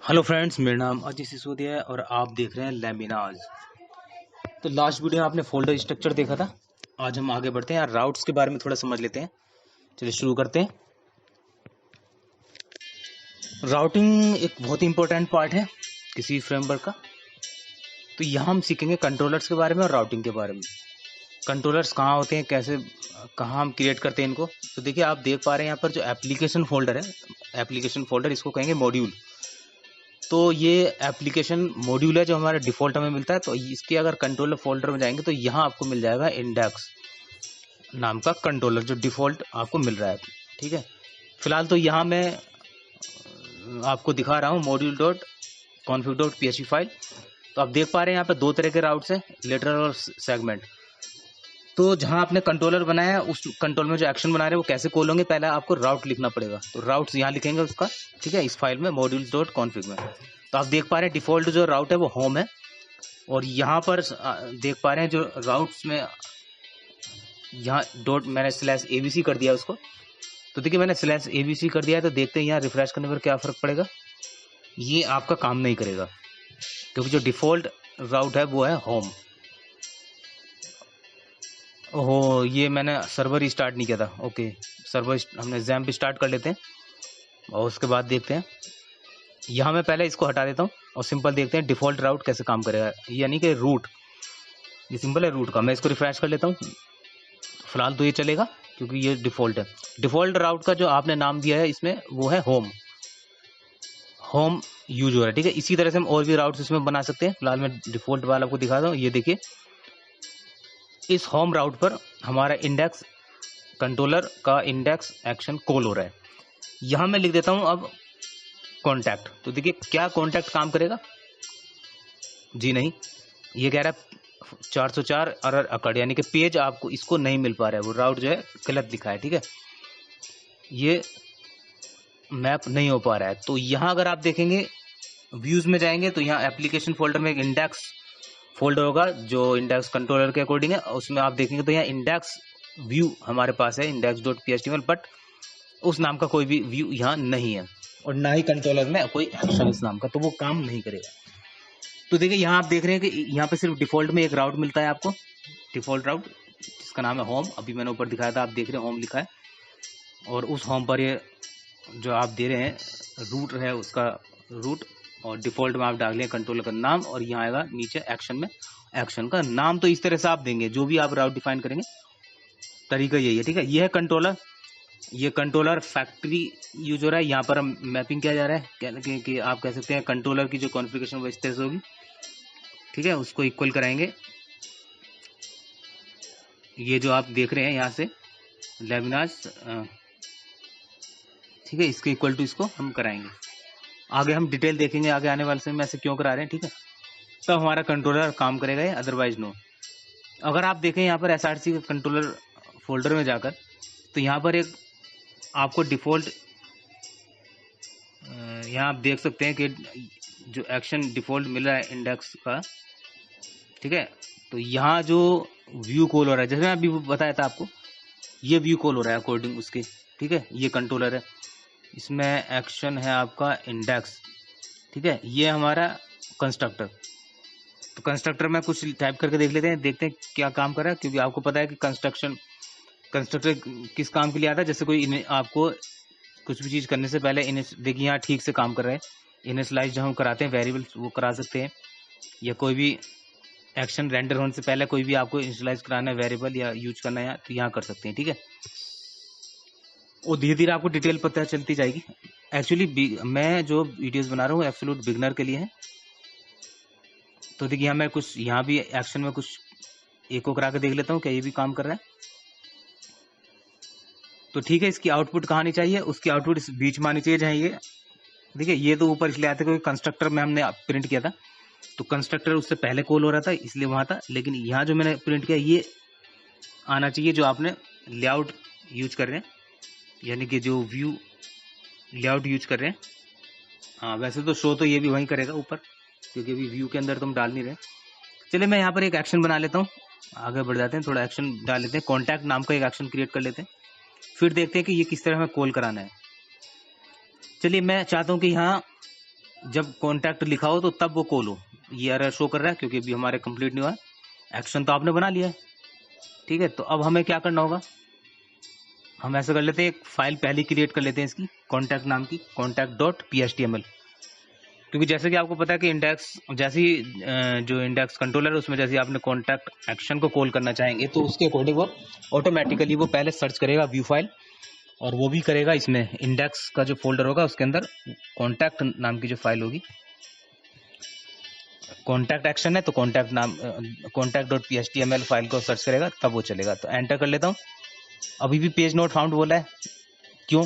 Hello friends, मेरा नाम अजय सिसोदिया है और आप देख रहे हैं लेमिनाज। तो लास्ट वीडियो में आपने फोल्डर स्ट्रक्चर देखा था। आज हम आगे बढ़ते हैं यार, राउट्स के बारे में थोड़ा समझ लेते हैं। चलिए शुरू करते हैं। राउटिंग एक बहुत ही इंपॉर्टेंट पार्ट है किसी फ्रेमवर्क का। तो यहाँ हम सीखेंगे कंट्रोलर्स के बारे में और राउटिंग के बारे में। कंट्रोलर्स कहाँ होते हैं, कैसे कहाँ हम क्रिएट करते हैं इनको। तो देखिए, आप देख पा रहे हैं यहाँ पर जो एप्लीकेशन फोल्डर है, एप्लीकेशन फोल्डर इसको कहेंगे मॉड्यूल। तो ये एप्लीकेशन मॉड्यूल है जो हमारे डिफ़ॉल्ट हमें मिलता है। तो इसके अगर कंट्रोलर फोल्डर में जाएंगे तो यहाँ आपको मिल जाएगा इंडेक्स नाम का कंट्रोलर जो डिफ़ॉल्ट आपको मिल रहा है। ठीक है, फिलहाल तो यहाँ मैं आपको दिखा रहा हूँ module dot config dot PHP file. तो आप देख पा रहे हैं यहाँ पे दो तरह के राउट्स हैं, लेटरल और सेगमेंट। तो जहाँ आपने कंट्रोलर बनाया है उस कंट्रोल में जो एक्शन बना रहे हैं वो कैसे कॉल होंगे, पहले आपको राउट लिखना पड़ेगा। तो राउट्स यहाँ लिखेंगे उसका, ठीक है, इस फाइल में मॉड्यूल्स डॉट कॉन्फिग में। तो आप देख पा रहे हैं डिफ़ॉल्ट जो राउट है वो होम है। और यहाँ पर देख पा रहे हैं जो राउट्स में यहाँ डॉट मैंने /abc कर दिया उसको। तो देखिए मैंने /abc कर दिया है। तो देखते हैं यहाँ रिफ्रेश करने पर क्या फ़र्क पड़ेगा। ये आपका काम नहीं करेगा क्योंकि जो डिफ़ॉल्ट राउट है वो है होम। ओहो, ये मैंने सर्वर स्टार्ट नहीं किया था। ओके, सर्वर हमने जैम्प स्टार्ट कर लेते हैं और उसके बाद देखते हैं। यहाँ मैं पहले इसको हटा देता हूँ और सिंपल देखते हैं डिफ़ॉल्ट राउट कैसे काम करेगा, यानी कि रूट। ये सिंपल है रूट का। मैं इसको रिफ्रेश कर लेता हूँ। फिलहाल तो ये चलेगा क्योंकि ये डिफ़ॉल्ट है। डिफ़ॉल्ट राउट का जो आपने नाम दिया है इसमें वो है होम। होम यूज हो रहा है, ठीक है। इसी तरह से हम और भी राउट्स इसमें बना सकते हैं। फिलहाल मैं डिफ़ॉल्ट वाला आपको दिखाता हूँ। ये देखिए, इस होम राउट पर हमारा इंडेक्स कंट्रोलर का इंडेक्स एक्शन कॉल हो रहा है। यहाँ मैं लिख देता हूँ अब कॉन्टैक्ट। तो देखिए क्या कॉन्टैक्ट काम करेगा? जी नहीं, ये कह रहा है 404 एरर अकर्ड, यानी कि पेज आपको इसको नहीं मिल पा रहा है, वो राउट जो है गलत लिखा है, ठीक है, ये मैप नहीं हो पा रहा है। तो यहाँ अगर आप देखेंगे व्यूज में जाएंगे तो यहाँ एप्लीकेशन फोल्डर में एक इंडेक्स फोल्डर होगा जो इंडेक्स कंट्रोलर के अकॉर्डिंग है। उसमें आप देखेंगे तो यहाँ इंडेक्स व्यू हमारे पास है, इंडेक्स डॉट PHP, बट उस नाम का कोई भी व्यू यहाँ नहीं है और ना ही कंट्रोलर में कोई एक्शन इस नाम का, तो वो काम नहीं करेगा। तो देखिए यहाँ आप देख रहे हैं कि यहाँ पे सिर्फ डिफ़ॉल्ट में एक राउट मिलता है आपको, डिफ़ॉल्ट राउट जिसका नाम है होम। अभी मैंने ऊपर दिखाया था, आप देख रहे हैं होम लिखा है। और उस होम पर ये जो आप दे रहे हैं रूट है उसका रूट, और डिफ़ॉल्ट में आप डालें कंट्रोलर का नाम और यहाँ आएगा नीचे एक्शन में एक्शन का नाम। तो इस तरह से आप देंगे जो भी आप राउट डिफाइन करेंगे, तरीका यही है, ठीक है। ये है कंट्रोलर। ये कंट्रोलर फैक्ट्री यूज हो रहा है। यहाँ पर हम मैपिंग किया जा रहा है कि आप कह सकते हैं कंट्रोलर की जो कॉन्फ़िगरेशन वो इस तरह से होगी, ठीक है, उसको इक्वल कराएंगे। ये जो आप देख रहे हैं यहाँ से लेमिनाज, ठीक है, इसके इक्वल टू इसको हम कराएंगे। आगे हम डिटेल देखेंगे आगे आने वाले समय में ऐसे क्यों करा रहे हैं, ठीक है। तब हमारा कंट्रोलर काम करेगा, ये अदरवाइज नो। अगर आप देखें यहाँ पर SRC कंट्रोलर फोल्डर में जाकर, तो यहाँ पर एक आपको डिफ़ॉल्ट यहाँ आप देख सकते हैं कि जो एक्शन डिफ़ॉल्ट मिल रहा है इंडेक्स का, ठीक है। तो यहाँ जो व्यू कॉल हो रहा है, जैसे मैं अभी बताया था आपको, ये व्यू कॉल हो रहा है अकॉर्डिंग उसके, ठीक है। ये कंट्रोलर है, इसमें एक्शन है आपका इंडेक्स, ठीक है। ये हमारा कंस्ट्रक्टर। तो कंस्ट्रक्टर में कुछ टाइप करके देख लेते हैं, देखते हैं क्या काम कर रहा है, क्योंकि आपको पता है कि कंस्ट्रक्टर किस काम के लिए आता है। जैसे कोई आपको कुछ भी चीज़ करने से पहले देखिए यहाँ ठीक से काम कर रहे हैं। इनिशियलाइज जो हम कराते हैं वेरिएबल्स वो करा सकते हैं, या कोई भी एक्शन रेंडर होने से पहले कोई भी आपको इनिशियलाइज कराना है वेरिएबल या यूज करना है तो यहाँ कर सकते हैं, ठीक है। और धीरे धीरे आपको डिटेल पता चलती जाएगी। एक्चुअली मैं जो वीडियोस बना रहा हूँ एब्सोल्यूट बिगनर के लिए है। तो देखिए यहाँ मैं कुछ यहाँ भी एक्शन में कुछ एक को करा के देख लेता हूँ क्या ये भी काम कर रहा है। तो ठीक है, इसकी आउटपुट कहाँ आनी चाहिए, उसकी आउटपुट इस बीच में आनी चाहिए जहाँ ये देखिए। ये तो ऊपर इसलिए आते क्योंकि कंस्ट्रक्टर में हमने प्रिंट किया था, तो कंस्ट्रक्टर उससे पहले कॉल हो रहा था इसलिए वहाँ था। लेकिन यहाँ जो मैंने प्रिंट किया ये आना चाहिए जो आपने लेआउट यूज कर रहे हैं, यानी कि जो व्यू लेआउट यूज कर रहे हैं। हाँ, वैसे तो शो तो ये भी वहीं करेगा ऊपर, क्योंकि अभी व्यू के अंदर तो हम डाल नहीं रहे। चलिए मैं यहाँ पर एक एक्शन बना लेता हूँ, आगे बढ़ जाते हैं, थोड़ा एक्शन डाल लेते हैं। कॉन्टैक्ट नाम का एक एक्शन क्रिएट कर लेते हैं, फिर देखते हैं कि ये किस तरह हमें कॉल कराना है। चलिए मैं चाहता हूँ कि यहाँ जब कॉन्टैक्ट लिखा हो तो तब वो कॉल हो। ये एरर शो कर रहा है क्योंकि अभी हमारे कंप्लीट नहीं हुआ है। एक्शन तो आपने बना लिया है, ठीक है। तो अब हमें क्या करना होगा, हम ऐसा कर लेते हैं, एक फाइल पहले क्रिएट कर लेते हैं इसकी, कॉन्टैक्ट नाम की, contact.phtml। क्योंकि जैसे कि आपको पता है कि इंडेक्स जैसी जो इंडेक्स कंट्रोलर है उसमें जैसे आपने कॉन्टैक्ट एक्शन को कॉल करना चाहेंगे तो उसके अकॉर्डिंग वो ऑटोमेटिकली वो पहले सर्च करेगा व्यू फाइल, और वो भी करेगा इसमें इंडेक्स का जो फोल्डर होगा उसके अंदर कॉन्टैक्ट नाम की जो फाइल होगी, कॉन्टैक्ट एक्शन है तो कॉन्टैक्ट नाम contact.html फाइल को सर्च करेगा तब वो चलेगा। तो एंटर कर लेता हूँ। अभी भी पेज नोट फाउंड बोला है, क्यों?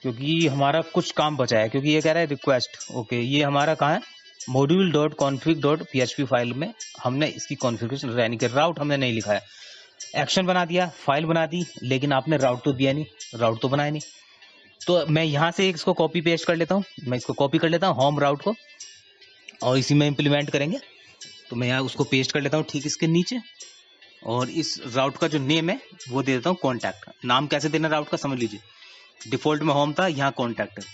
क्योंकि हमारा कुछ काम बचा है, क्योंकि ये कह रहा है रिक्वेस्ट। ओके, ये हमारा कहाँ है, module.config.php फाइल में हमने इसकी कॉन्फ़िगरेशन यानी कि राउट हमने नहीं लिखा है। एक्शन बना दिया, फाइल बना दी, लेकिन आपने राउट तो दिया नहीं, राउट तो बनाया नहीं। तो मैं यहाँ से इसको कॉपी पेस्ट कर लेता हूँ, मैं इसको कॉपी कर लेता हूँ होम राउट को, और इसी में इम्प्लीमेंट करेंगे। तो मैं यहाँ उसको पेस्ट कर लेता हूँ ठीक इसके नीचे, और इस राउट का जो नेम है वो दे देता हूँ कॉन्टैक्ट। नाम कैसे देना राउट का समझ लीजिए, डिफॉल्ट में होम था, यहाँ कॉन्टैक्ट है।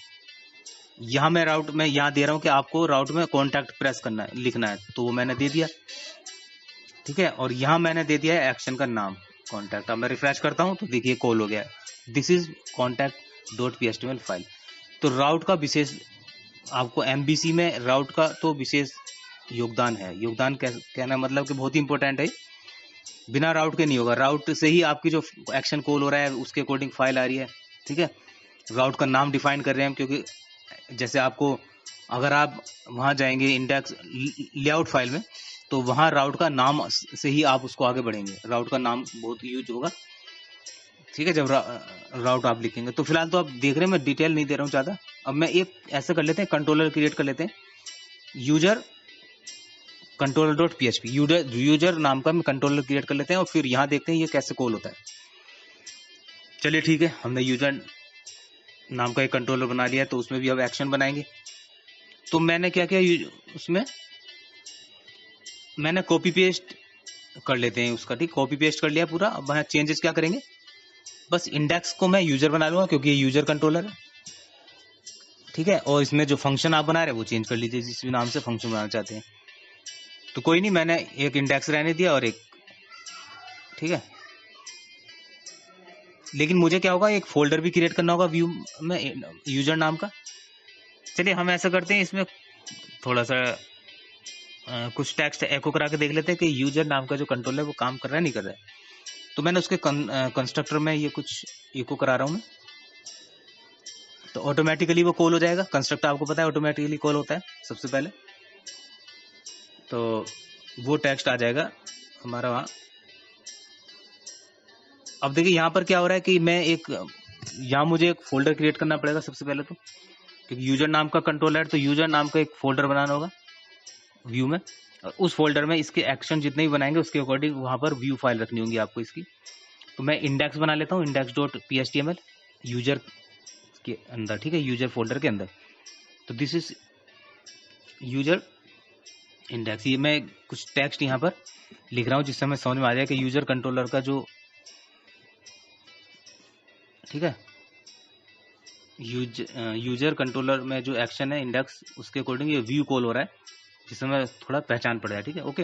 यहाँ मैं राउट में यहाँ दे रहा हूँ कि आपको राउट में कॉन्टैक्ट प्रेस करना है, लिखना है, तो वो मैंने दे दिया, ठीक है। और यहाँ मैंने दे दिया है एक्शन का नाम कॉन्टैक्ट। अब मैं रिफ्रेश करता हूँ तो देखिए कॉल हो गया, दिस इज contact.html फाइल। तो राउट का विशेष आपको एमबीसी में राउट का तो विशेष योगदान है। योगदान कहना मतलब कि बहुत ही इंपॉर्टेंट है, बिना राउट के नहीं होगा। राउट से ही आपकी जो एक्शन कॉल हो रहा है उसके अकॉर्डिंग फाइल आ रही है, ठीक है। राउट का नाम डिफाइन कर रहे हैं हम, क्योंकि जैसे आपको अगर आप वहां जाएंगे इंडेक्स लेआउट फाइल में तो वहां राउट का नाम से ही आप उसको आगे बढ़ेंगे, राउट का नाम बहुत यूज होगा, ठीक है, जब राउट आप लिखेंगे। तो फिलहाल तो आप देख रहे हैं मैं डिटेल नहीं दे रहा हूँ ज़्यादा। अब मैं एक ऐसा कर लेते हैं, कंट्रोलर क्रिएट कर लेते हैं, यूजर controller.php, यूजर नाम का मैं कंट्रोलर क्रिएट कर लेते हैं, और फिर यहाँ देखते हैं ये कैसे कॉल होता है। चलिए ठीक है, हमने यूजर नाम का एक कंट्रोलर बना लिया है, तो उसमें भी अब एक्शन बनाएंगे। तो मैंने क्या किया, उसमें मैंने कॉपी पेस्ट कर लेते हैं उसका, ठीक, कॉपी पेस्ट कर लिया पूरा। अब वहाँ चेंजेस क्या करेंगे, बस इंडेक्स को मैं यूजर बना लूंगा क्योंकि ये यूजर कंट्रोलर है, ठीक है। और इसमें जो फंक्शन आप बना रहे हैं वो चेंज कर लीजिए, जिस भी नाम से फंक्शन बनाना चाहते हैं। तो कोई नहीं, मैंने एक इंडेक्स रहने दिया और एक, ठीक है। लेकिन मुझे क्या होगा, एक फोल्डर भी क्रिएट करना होगा व्यू में यूजर नाम का। चलिए हम ऐसा करते हैं, इसमें थोड़ा सा कुछ टेक्स्ट एको करा के देख लेते हैं कि यूजर नाम का जो कंट्रोल है वो काम कर रहा है नहीं कर रहा है। तो मैंने उसके कंस्ट्रक्टर में ये कुछ एको करा रहा हूँ मैं, तो ऑटोमेटिकली वो कॉल हो जाएगा। कंस्ट्रक्टर आपको पता है ऑटोमेटिकली कॉल होता है सबसे पहले, तो वो टेक्स्ट आ जाएगा हमारा वहाँ। अब देखिए यहाँ पर क्या हो रहा है कि मैं यहाँ मुझे एक फोल्डर क्रिएट करना पड़ेगा सबसे पहले, तो क्योंकि यूजर नाम का कंट्रोल है तो यूजर नाम का एक फोल्डर बनाना होगा व्यू में, और उस फोल्डर में इसके एक्शन जितने भी बनाएंगे उसके अकॉर्डिंग वहाँ पर व्यू फाइल रखनी होंगी आपको इसकी। तो मैं इंडेक्स बना लेता हूँ, index.phtml यूजर के अंदर, ठीक है, यूजर फोल्डर के अंदर। तो दिस इज यूजर इंडेक्स। ये मैं कुछ टेक्स्ट यहाँ पर लिख रहा हूँ जिससे हमें समझ में आ जाए कि यूजर कंट्रोलर का जो, ठीक है, यूजर कंट्रोलर में जो एक्शन है इंडेक्स उसके अकॉर्डिंग ये व्यू कॉल हो रहा है, जिससे हमें थोड़ा पहचान पड़ जाए, ठीक है, ओके।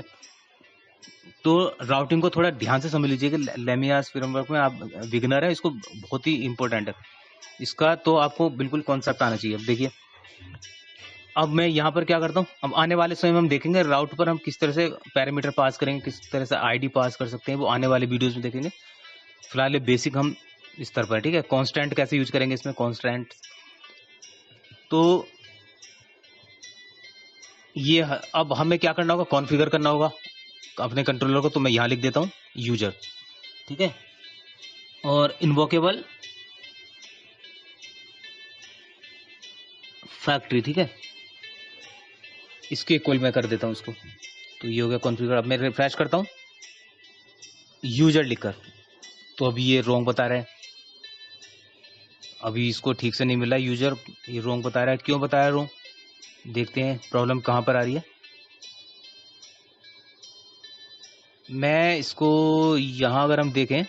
तो राउटिंग को थोड़ा ध्यान से समझ लीजिए कि लेमियास फ्रेमवर्क में आप बिगिनर है, इसको बहुत ही इंपॉर्टेंट है इसका, तो आपको बिल्कुल कॉन्सेप्ट आना चाहिए। अब देखिए, अब मैं यहाँ पर क्या करता हूँ, अब आने वाले समय में हम देखेंगे राउट पर हम किस तरह से पैरामीटर पास करेंगे, किस तरह से आईडी पास कर सकते हैं, वो आने वाले वीडियोस में देखेंगे। फिलहाल ये बेसिक हम इस तरह पर, ठीक है। कांस्टेंट कैसे यूज करेंगे इसमें, कांस्टेंट, तो ये अब हमें क्या करना होगा, कॉन्फ़िगर करना होगा अपने कंट्रोलर को। तो मैं यहाँ लिख देता हूँ यूजर, ठीक है, और इन्वोकेबल फैक्ट्री, ठीक है, इसके इक्वल मैं कर देता हूँ इसको। तो ये हो गया कॉन्फ़िगर। अब मैं रिफ्रेश करता हूँ यूजर लिखकर, तो अभी ये रॉन्ग बता रहा है, अभी इसको ठीक से नहीं मिला यूजर, ये रॉन्ग बता रहा है। क्यों बताया रॉन्ग, देखते हैं प्रॉब्लम कहाँ पर आ रही है। मैं इसको यहाँ अगर हम देखें,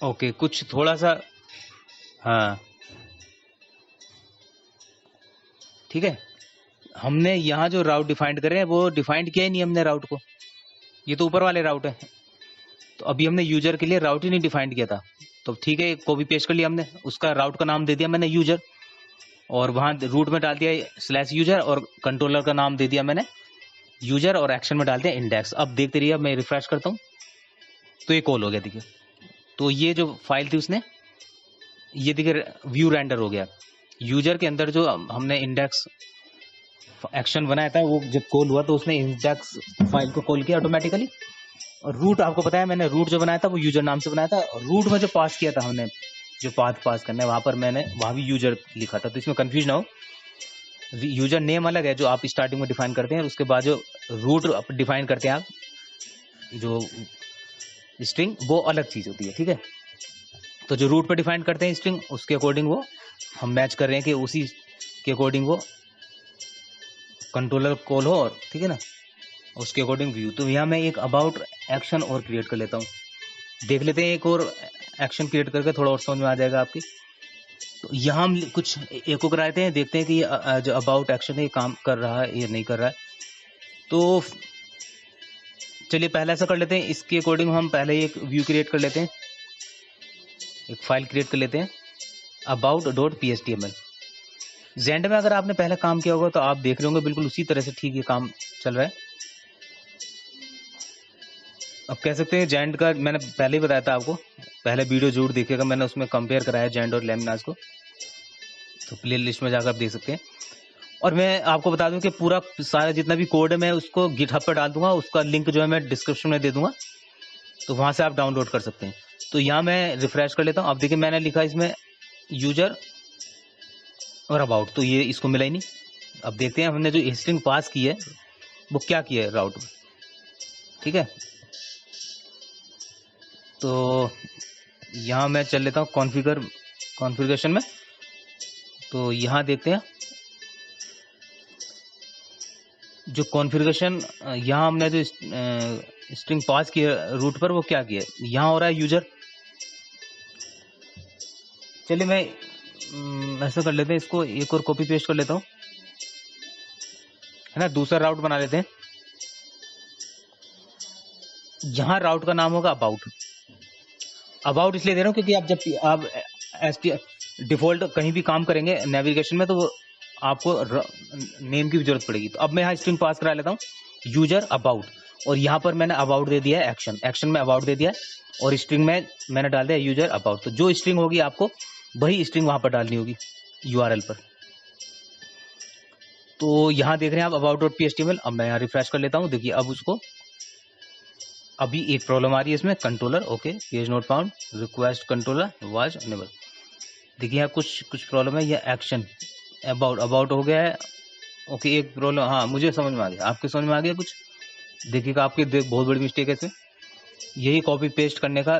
ओके, कुछ थोड़ा सा, हाँ ठीक है, हमने यहाँ जो राउट डिफाइंड करे हैं वो डिफाइंड किया ही नहीं हमने राउट को, ये तो ऊपर वाले राउट है। तो अभी हमने यूजर के लिए राउट ही नहीं डिफाइंड किया था, तो ठीक है कॉपी पेस्ट कर लिया हमने, उसका राउट का नाम दे दिया मैंने यूजर, और वहां रूट में डाल दिया स्लैश यूजर, और कंट्रोलर का नाम दे दिया मैंने यूजर, और एक्शन में डाल दिया इंडेक्स। अब देखते रहिए, अब मैं रिफ्रेश करता हूँ तो ये कॉल हो गया, देखिए। तो ये जो फाइल थी उसने, ये देखिए व्यू रेंडर हो गया। यूजर के अंदर जो हमने इंडेक्स एक्शन बनाया था वो जब कॉल हुआ तो उसने इंडेक्स फाइल को कॉल किया ऑटोमेटिकली। और रूट आपको पता है, मैंने रूट जो बनाया था वो यूजर नाम से बनाया था, और रूट में जो पास किया था हमने, जो पाथ पास करना है वहां पर मैंने वहां भी यूजर लिखा था, तो इसमें कंफ्यूज ना हो। यूजर नेम अलग है जो आप स्टार्टिंग में डिफाइन करते हैं, उसके बाद जो रूट डिफाइन करते हैं आप जो स्ट्रिंग, वो अलग चीज होती है, ठीक है। तो जो रूट पे डिफाइन करते हैं स्ट्रिंग, उसके अकॉर्डिंग वो हम मैच कर रहे हैं कि उसी के अकॉर्डिंग वो कंट्रोलर कॉल हो, और ठीक है ना, उसके अकॉर्डिंग व्यू। तो यहाँ मैं एक अबाउट एक्शन और क्रिएट कर लेता हूँ, देख लेते हैं एक और एक्शन क्रिएट करके, थोड़ा और समझ में आ जाएगा आपकी। तो यहाँ हम कुछ एक और कराते हैं, देखते हैं कि जो अबाउट एक्शन है ये काम कर रहा है या नहीं कर रहा है। तो चलिए पहले ऐसा कर लेते हैं, इसके अकॉर्डिंग हम पहले एक व्यू क्रिएट कर लेते हैं, एक फाइल क्रिएट कर लेते हैं about.html। जेंड में अगर आपने पहले काम किया होगा तो आप देख रहे होंगे बिल्कुल उसी तरह से ठीक ये काम चल रहा है। अब कह सकते हैं जेंड का मैंने पहले ही बताया था आपको, पहले वीडियो जरूर देखिएगा, मैंने उसमें कंपेयर कराया जेंड और लेमिनास को, तो प्ले लिस्ट में जाकर आप देख सकते हैं। और मैं आपको बता दूं कि पूरा सारा जितना भी कोड है मैं उसको गिटहब पर डाल दूंगा, उसका लिंक जो है मैं डिस्क्रिप्शन में दे दूंगा, तो वहां से आप डाउनलोड कर सकते हैं। तो यहाँ मैं रिफ्रेश कर लेता हूँ, अब देखिए मैंने लिखा इसमें यूजर और अबाउट, तो ये इसको मिला ही नहीं। अब देखते हैं हमने जो स्ट्रिंग पास की है वो क्या किया है राउट में, ठीक है। तो यहाँ मैं चल लेता हूँ कॉन्फ़िगरेशन में, तो यहाँ देखते हैं जो कॉन्फ़िगरेशन, यहाँ हमने जो स्ट्रिंग पास किया रूट पर वो क्या किया है, यहाँ हो रहा है यूजर। चलिए मैं ऐसा कर लेते हैं, इसको एक और कॉपी पेस्ट कर लेता हूँ, है ना, दूसरा राउट बना लेते हैं। यहाँ राउट का नाम होगा अबाउट इसलिए दे रहा हूँ क्योंकि आप जब आप डिफॉल्ट कहीं भी काम करेंगे नेविगेशन में तो आपको नेम की भी जरूरत पड़ेगी। तो अब मैं यहाँ स्ट्रिंग पास करा लेता हूँ यूजर अबाउट, और यहाँ पर मैंने अबाउट दे दिया है एक्शन में अबाउट दे दिया है, और स्ट्रिंग में मैंने डाल दिया यूजर अबाउट। तो जो स्ट्रिंग होगी आपको वही स्ट्रिंग वहां पर डालनी होगी यूआरएल पर। तो यहाँ देख रहे हैं आप about.html। अब मैं यहाँ रिफ्रेश कर लेता हूँ, देखिए अब उसको, अभी एक प्रॉब्लम आ रही है इसमें, controller okay page not found request controller was unable. देखिए यहाँ कुछ प्रॉब्लम है, ये एक्शन अबाउट हो गया है ओके, एक प्रॉब्लम, हाँ मुझे समझ में आ गया, आपके समझ में आ गया कुछ, देखिएगा आपकी बहुत बड़ी मिस्टेक है इसमें, यही कॉपी पेस्ट करने का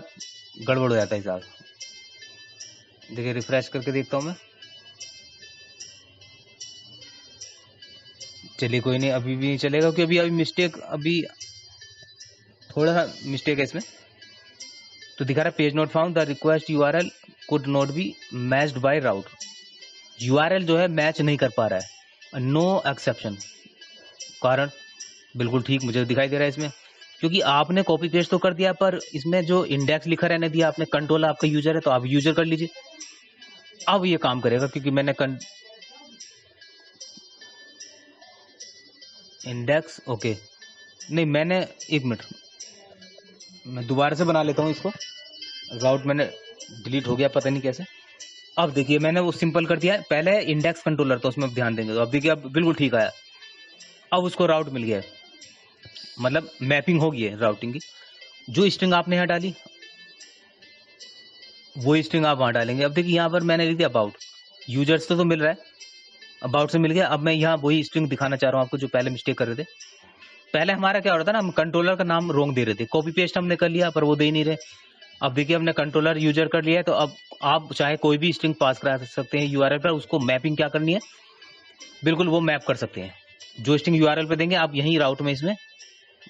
गड़बड़ हो जाता है हिसाब। देखिए रिफ्रेश करके देखता हूँ मैं, चलिए कोई नहीं, अभी भी नहीं चलेगा क्योंकि अभी मिस्टेक, अभी थोड़ा सा मिस्टेक है इसमें। तो दिखा रहा है page not found the request URL could not be matched by route, URL जो है मैच नहीं कर पा रहा है, नो एक्सेप्शन। कारण बिल्कुल ठीक मुझे दिखाई दे रहा है इसमें, क्योंकि आपने कॉपी पेस्ट तो कर दिया पर इसमें जो इंडेक्स लिखा रहने दिया आपने, कंट्रोल आपका यूजर है तो आप यूजर कर लीजिए, अब ये काम करेगा क्योंकि मैंने इंडेक्स ओके नहीं, मैंने एक मिनट मैं दोबारा से बना लेता हूँ इसको, राउट मैंने डिलीट हो गया पता नहीं कैसे। अब देखिए मैंने वो सिंपल कर दिया है, पहले इंडेक्स कंट्रोलर तो उसमें ध्यान देंगे, तो अब देखिए अब बिल्कुल ठीक आया, अब उसको राउट मिल गया है, मतलब मैपिंग हो गई है राउटिंग की। जो स्ट्रिंग आपने यहाँ डाली वो स्ट्रिंग आप वहां डालेंगे। अब देखिए यहाँ पर मैंने लिख दिया अबाउट, यूजर्स तो मिल रहा है, अबाउट से मिल गया। अब मैं यहाँ वही स्ट्रिंग दिखाना चाह रहा हूँ आपको जो पहले मिस्टेक कर रहे थे। पहले हमारा क्या हो रहा था ना, हम कंट्रोलर का नाम रॉन्ग दे रहे थे, कॉपी पेस्ट हमने कर लिया पर वो दे ही नहीं रहे। अब देखिए हमने कंट्रोलर यूजर कर लिया है, तो अब आप चाहे कोई भी स्ट्रिंग पास करा सकते हैं यूआरएल पर, उसको मैपिंग क्या करनी है बिल्कुल वो मैप कर सकते हैं। जो स्ट्रिंग यूआरएल पे देंगे आप यहीं राउट में इसमें